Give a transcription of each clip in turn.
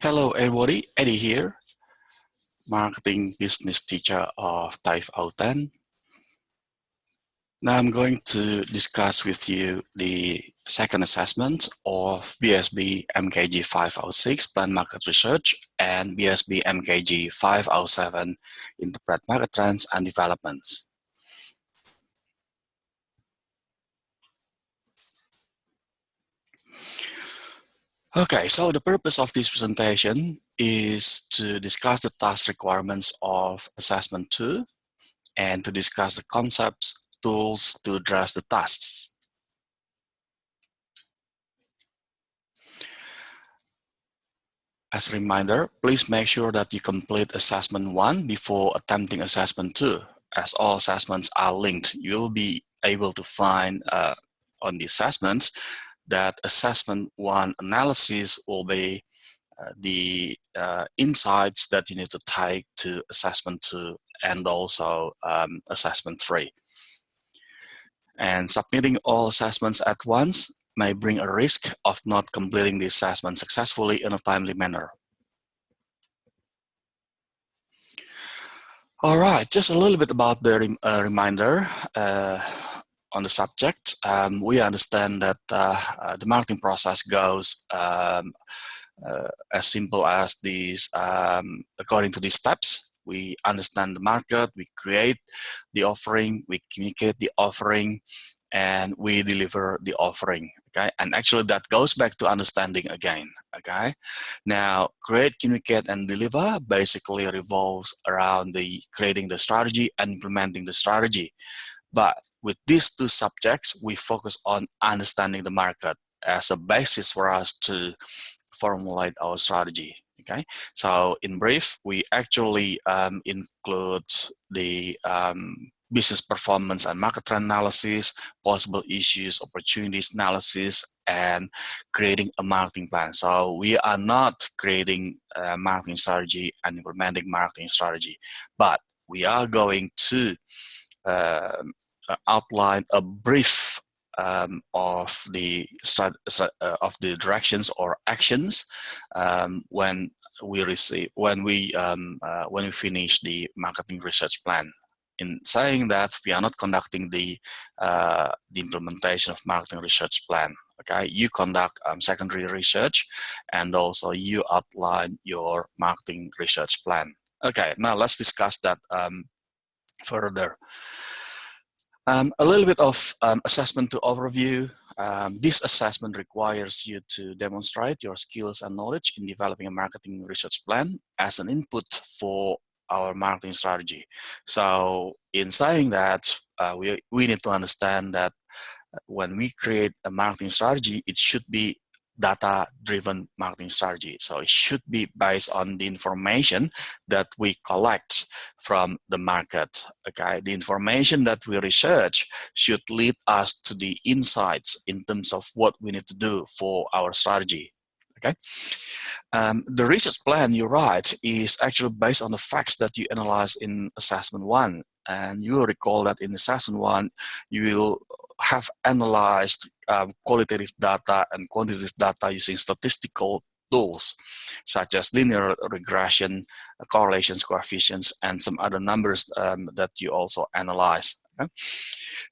Hello everybody, Eddie here, marketing business teacher of TAFE 010. Now I'm going to discuss with you the second assessment of BSBMKG506 Plan Market Research and BSBMKG507 Interpret Market Trends and Developments. Okay, so the purpose of this presentation is to discuss the task requirements of Assessment 2 and to discuss the concepts, tools to address the tasks. As a reminder, please make sure that you complete Assessment 1 before attempting Assessment 2. As all assessments are linked, you'll be able to find on the assessments that Assessment 1 analysis will be the insights that you need to take to Assessment 2 and also Assessment 3. And submitting all assessments at once may bring a risk of not completing the assessment successfully in a timely manner. All right, just a little bit about the reminder on the subject. We understand that the marketing process goes as simple as these, according to these steps. We understand the market, we create the offering, we communicate the offering, and we deliver the offering, okay? And actually that goes back to understanding again, okay? Now, create, communicate, and deliver basically revolves around the creating the strategy and implementing the strategy. But with these two subjects, we focus on understanding the market as a basis for us to formulate our strategy. Okay, so in brief, we actually include the business performance and market trend analysis, possible issues, opportunities analysis, and creating a marketing plan. So we are not creating a marketing strategy and implementing marketing strategy, but we are going to outline a brief of the directions or actions when we finish the marketing research plan. In saying that, we are not conducting the implementation of marketing research plan. Okay, you conduct secondary research, and also you outline your marketing research plan. Okay, now let's discuss that further. A little bit of assessment to overview. This assessment requires you to demonstrate your skills and knowledge in developing a marketing research plan as an input for our marketing strategy. So in saying that, we need to understand that when we create a marketing strategy, it should be data-driven marketing strategy. So it should be based on the information that we collect from the market. Okay, the information that we research should lead us to the insights in terms of what we need to do for our strategy. Okay, the research plan you write is actually based on the facts that you analyze in Assessment 1. And you will recall that in Assessment 1, you will have analyzed qualitative data and quantitative data using statistical tools such as linear regression, correlations, coefficients, and some other numbers that you also analyze. Okay?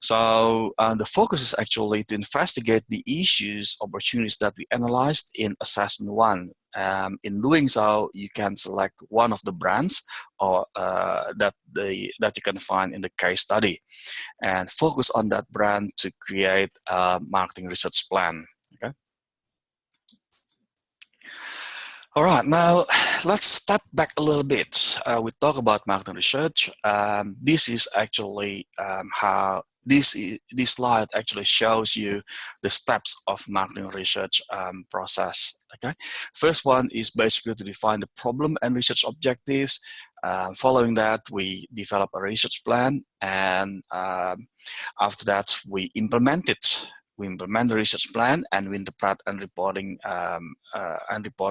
So the focus is actually to investigate the issues, opportunities that we analyzed in Assessment 1. In doing so, you can select one of the brands or that you can find in the case study and focus on that brand to create a marketing research plan. Okay. All right, now let's step back a little bit. We talk about marketing research. This is actually how this slide actually shows you the steps of marketing research process. Okay, first one is basically to define the problem and research objectives. Following that, we develop a research plan, and after that, we implement it. We implement the research plan, and we interpret and report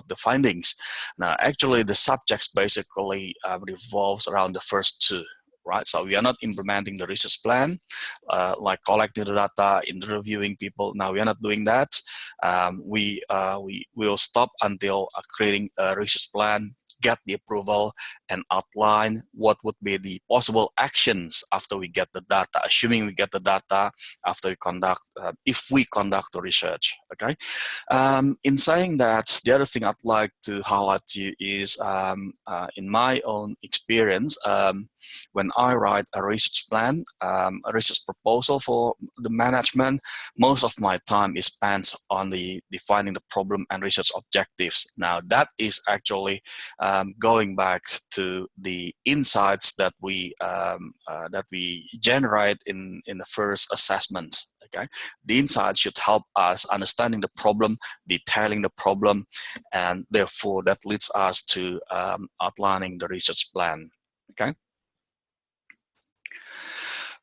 the findings. Now, actually, the subjects basically revolves around the first two. right? So we are not implementing the research plan, like collecting the data, interviewing people. Now we are not doing that. We will stop until creating a research plan, get the approval, and outline what would be the possible actions after we get the data, assuming we get the data after we conduct, if we conduct the research, okay? In saying that, the other thing I'd like to highlight to you is, in my own experience, when I write a research plan, a research proposal for the management, most of my time is spent on defining the problem and research objectives. Now, that is actually going back to the insights that we generate in the first assessment. Okay, the insights should help us understanding the problem, detailing the problem, and therefore that leads us to outlining the research plan. Okay.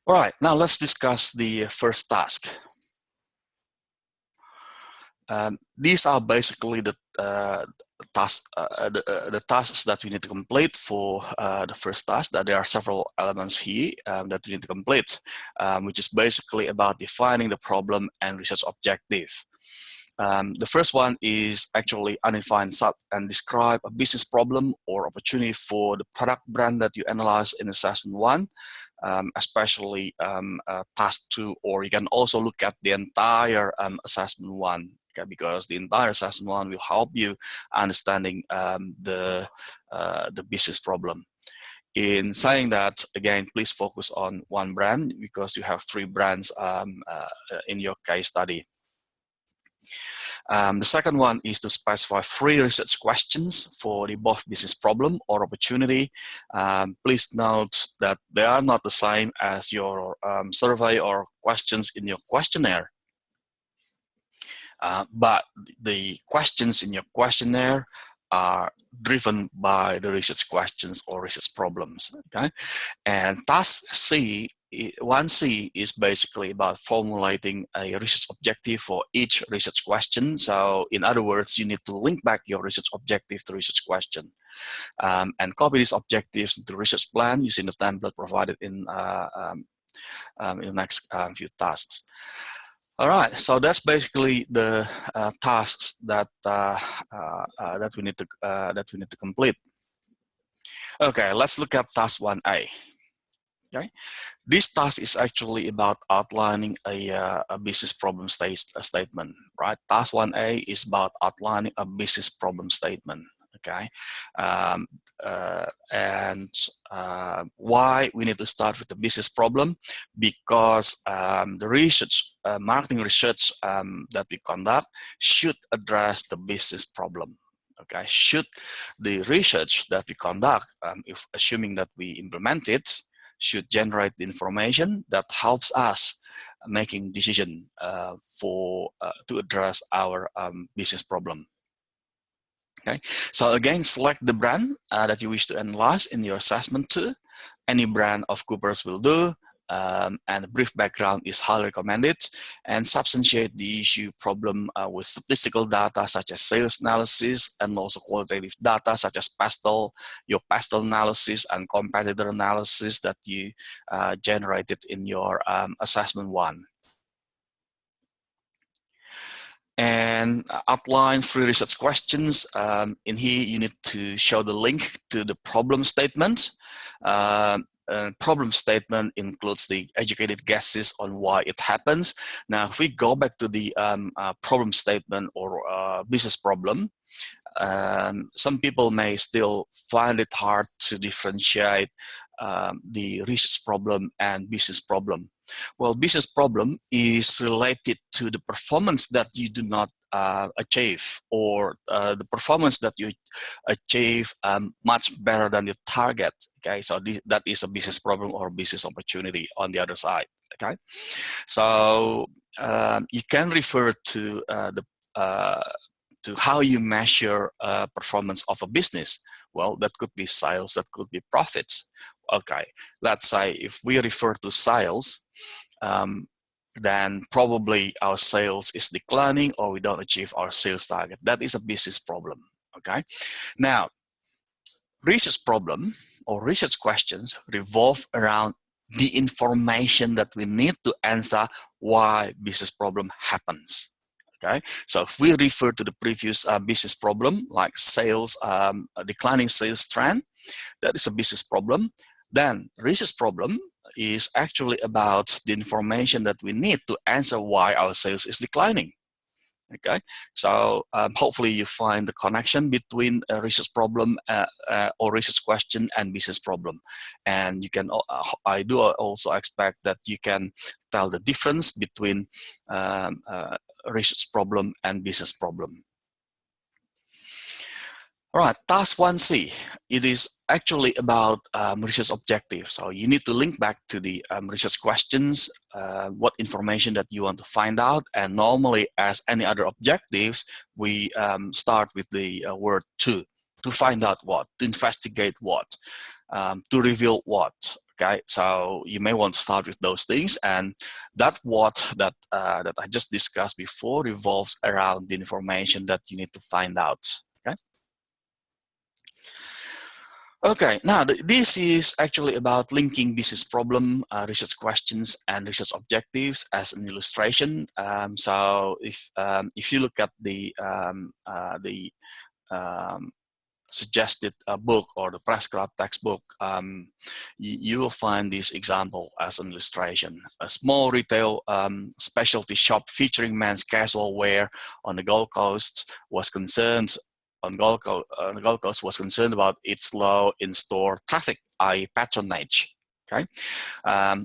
All right, now let's discuss the first task. These are basically the tasks that we need to complete for the first task. That there are several elements here that we need to complete, which is basically about defining the problem and research objective. The first one is actually identify and describe a business problem or opportunity for the product brand that you analyze in assessment 1, especially task 2, or you can also look at the entire assessment 1. Okay, because the entire assessment 1 will help you understanding the business problem. In saying that, again, please focus on one brand because you have 3 brands in your case study. The second one is to specify 3 research questions for the both business problem or opportunity. Please note that they are not the same as your survey or questions in your questionnaire. But the questions in your questionnaire are driven by the research questions or research problems, okay? And task 1C is basically about formulating a research objective for each research question. So in other words, you need to link back your research objective to research question. And copy these objectives into the research plan using the template provided in the next few tasks. All right, so that's basically the tasks that that we need to complete. Okay, let's look at task 1A. Okay, this task is actually about outlining a business problem statement, right? Task 1A is about outlining a business problem statement. Okay, why we need to start with the business problem? Because the research, marketing research that we conduct should address the business problem. Okay, should the research that we conduct, if assuming that we implement it, should generate the information that helps us making decision to address our business problem. Okay, so again, select the brand that you wish to analyze in your assessment 2. Any brand of Coopers will do, and a brief background is highly recommended, and substantiate the issue problem with statistical data such as sales analysis and also qualitative data such as your pastel analysis and competitor analysis that you generated in your assessment 1. And outline 3 research questions. In here, you need to show the link to the problem statement. Problem statement includes the educated guesses on why it happens. Now, if we go back to the problem statement or business problem, some people may still find it hard to differentiate the research problem and business problem. Well, business problem is related to the performance that you do not achieve, or the performance that you achieve much better than your target. Okay, so that is a business problem or business opportunity on the other side. Okay, so you can refer to to how you measure performance of a business. Well, that could be sales, that could be profits. Okay, let's say if we refer to sales, then probably our sales is declining or we don't achieve our sales target. That is a business problem, okay? Now, research problem or research questions revolve around the information that we need to answer why business problem happens. Okay, so if we refer to the previous business problem, like sales, a declining sales trend, that is a business problem. Then research problem is actually about the information that we need to answer why our sales is declining. Okay, so hopefully you find the connection between a research problem or research question and business problem, and you can. I do also expect that you can tell the difference between research problem and business problem. All right, task 1C. It is actually about research objectives. So you need to link back to the research questions, what information that you want to find out. And normally, as any other objectives, we start with the word to find out what, to investigate what, to reveal what. Okay, so you may want to start with those things, and that what that I just discussed before revolves around the information that you need to find out. Okay, now this is actually about linking business problem, research questions, and research objectives as an illustration. So if you look at the suggested book or the prescribed textbook, you will find this example as an illustration. A small retail specialty shop featuring men's casual wear on the Gold Coast was concerned Gold Coast was concerned about its low in-store traffic, i.e. patronage. Okay,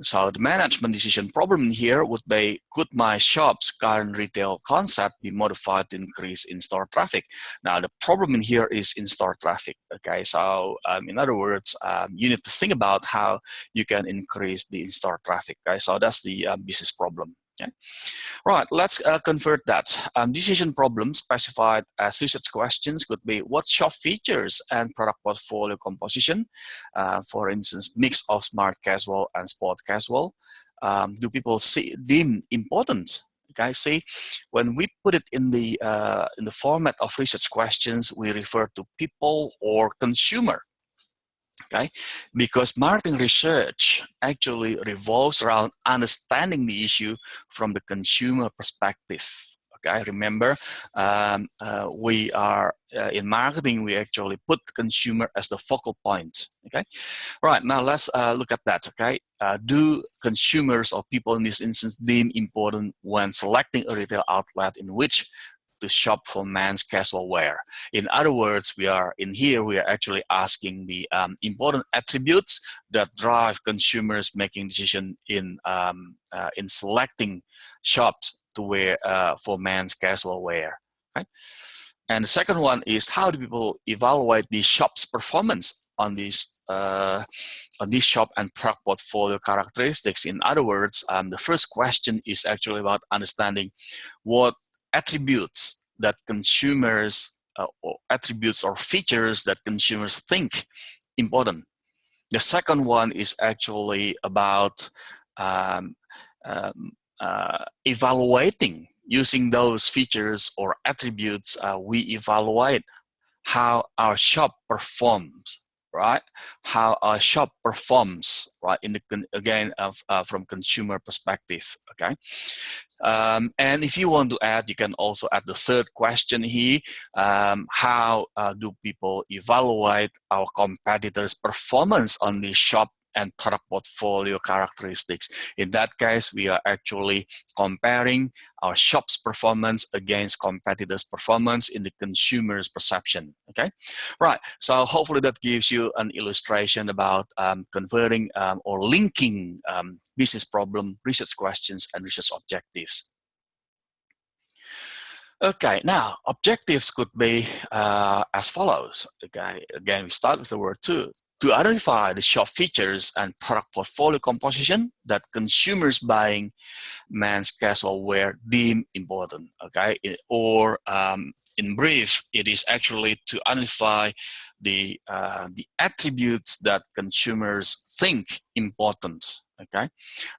so the management decision problem here would be, could my shop's current retail concept be modified to increase in-store traffic? Now the problem in here is in-store traffic. Okay, so in other words, you need to think about how you can increase the in-store traffic. Okay, so that's the business problem. Okay. Right, let's convert that. Decision problems specified as research questions could be what shop features and product portfolio composition, for instance, mix of smart casual and sport casual, do people deem important? Okay, see, when we put it in the format of research questions, we refer to people or consumer. Okay, because marketing research actually revolves around understanding the issue from the consumer perspective. Okay, remember, we are in marketing, we actually put consumer as the focal point. Okay, right, now let's look at that. Okay, do consumers or people in this instance deem important when selecting a retail outlet in which to shop for men's casual wear? In other words, we are actually asking the important attributes that drive consumers making decision in selecting shops to wear for men's casual wear. Okay? And the second one is, how do people evaluate the shop's performance on this shop and product portfolio characteristics? In other words, the first question is actually about understanding what attributes that consumers or attributes or features that consumers think important. The second one is actually about evaluating, using those features or attributes, we evaluate how our shop performs, right? How our shop performs, right? From consumer perspective, okay? And if you want to add, you can also add the third question here. How do people evaluate our competitors' performance on the shop and product portfolio characteristics? In that case, we are actually comparing our shop's performance against competitors' performance in the consumer's perception. Okay, right. So hopefully that gives you an illustration about converting or linking business problem, research questions, and research objectives. Okay, now objectives could be as follows. Okay, again, we start with the word to identify the shop features and product portfolio composition that consumers buying men's casual wear deem important. Okay, or in brief, it is actually to identify the attributes that consumers think important. Okay.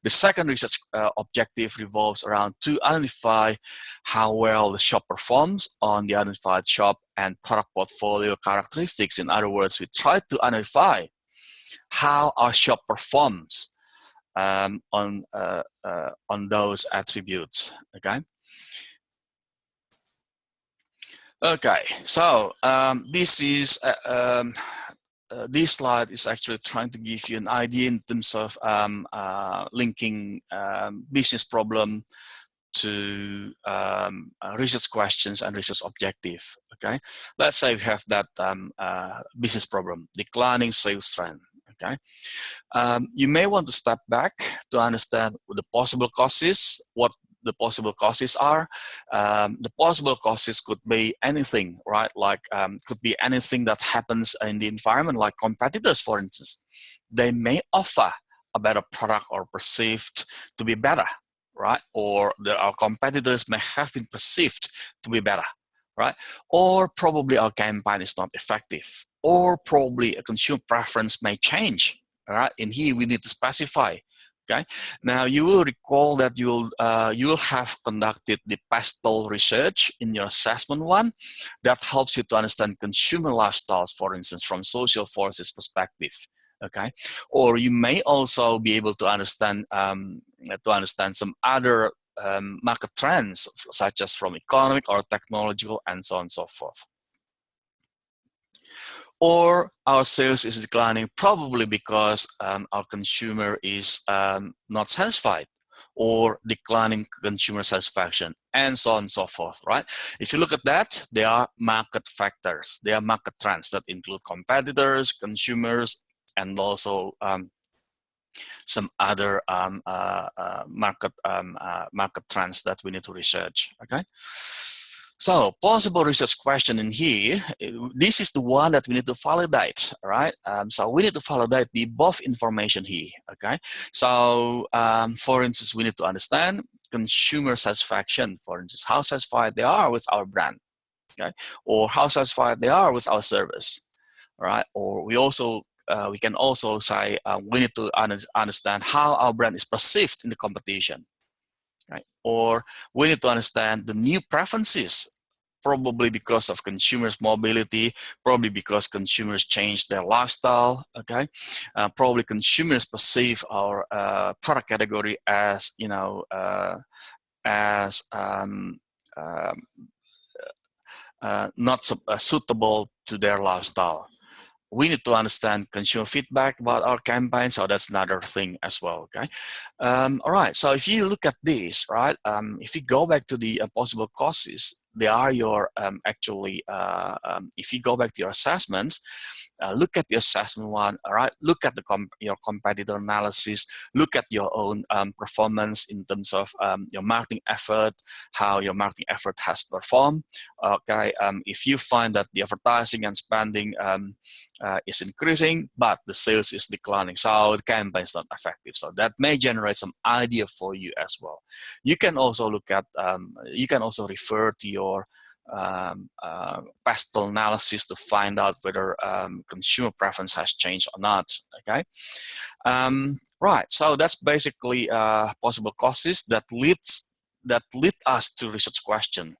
The second research objective revolves around to identify how well the shop performs on the identified shop and product portfolio characteristics. In other words, we try to identify how our shop performs on those attributes. Okay. Okay. So this slide is actually trying to give you an idea in terms of linking business problem to research questions and research objective. Okay, let's say we have that business problem, declining sales trend. Okay, you may want to step back to understand the possible causes, what the possible causes are. The possible causes could be anything, right? Like could be anything that happens in the environment, like competitors, for instance. They may offer a better product or perceived to be better, right? Or our competitors may have been perceived to be better, right? Or probably our campaign is not effective, or probably a consumer preference may change, right? In here, we need to specify. Okay. Now you will recall that you will have conducted the PESTEL research in your assessment one that helps you to understand consumer lifestyles, for instance, from social forces perspective. Okay, or you may also be able to understand some other market trends, such as from economic or technological, and so on and so forth. Or our sales is declining probably because our consumer is not satisfied, or declining consumer satisfaction, and so on and so forth, right? If you look at that, they are market factors. They are market trends that include competitors, consumers, and also some other market trends that we need to research, okay? So possible research question in here, this is the one that we need to validate, right? So we need to validate the above information here, okay? So for instance, we need to understand consumer satisfaction, for instance, how satisfied they are with our brand, okay? Or how satisfied they are with our service, right? Or we can also say we need to understand how our brand is perceived in the competition, right? Or we need to understand the new preferences, probably because of consumers' mobility, probably because consumers change their lifestyle, okay? Probably consumers perceive our product category as, you know, as not suitable to their lifestyle. We need to understand consumer feedback about our campaign, so that's another thing as well, okay? All right, so if you look at this, right, if you go back to the possible causes, they are your, if you go back to your assessment, look at the assessment one, all right? Look at your competitor analysis, look at your own performance in terms of your marketing effort, how your marketing effort has performed, okay? If you find that the advertising and spending is increasing, but the sales is declining, so the campaign is not effective. So that may generate some idea for you as well. You can also look at, you can also refer to your PESTEL analysis to find out whether consumer preference has changed or not, okay? Right, so that's basically possible causes that lead us to research question.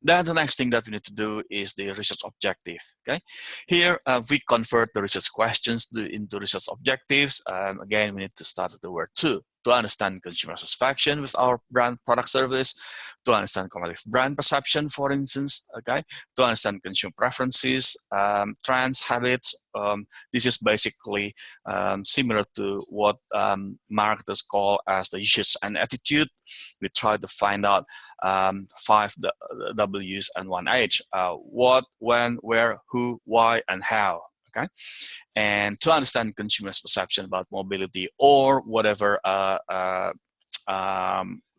Then the next thing that we need to do is the research objective, okay? Here, we convert the research questions into research objectives. Again, we need to start with the word to understand consumer satisfaction with our brand, product, service, to understand competitive brand perception, for instance, okay? To understand consumer preferences, trends, habits. This is basically similar to what marketers call as the usage and attitude. We try to find out 5 W's and 1 H. What, when, where, who, why, and how, okay? And to understand consumers' perception about mobility or whatever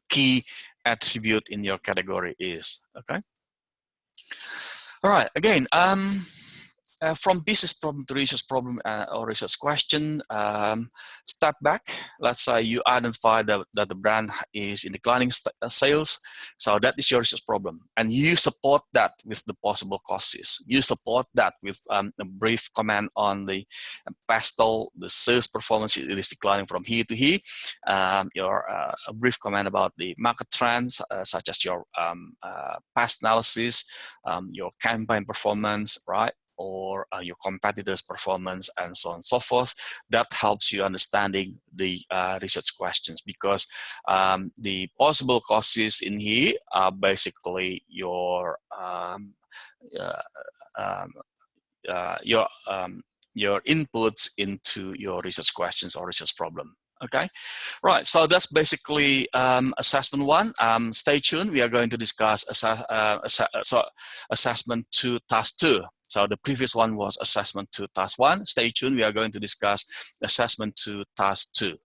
key attribute in your category is, okay? All right, again, from business problem to research problem or research question, step back. Let's say you identify that the brand is in declining sales, so that is your research problem, and you support that with the possible causes. You support that with a brief comment on the pastel, the sales performance it is declining from here to here. A brief comment about the market trends, such as your past analysis, your campaign performance, right? Or your competitors' performance, and so on and so forth. That helps you understanding the research questions, because the possible causes in here are basically your inputs into your research questions or research problem. Okay, right. So that's basically assessment 1. Stay tuned. We are going to discuss assessment 2, task 2. So the previous one was assessment 2, task 1. Stay tuned. We are going to discuss assessment 2, task 2.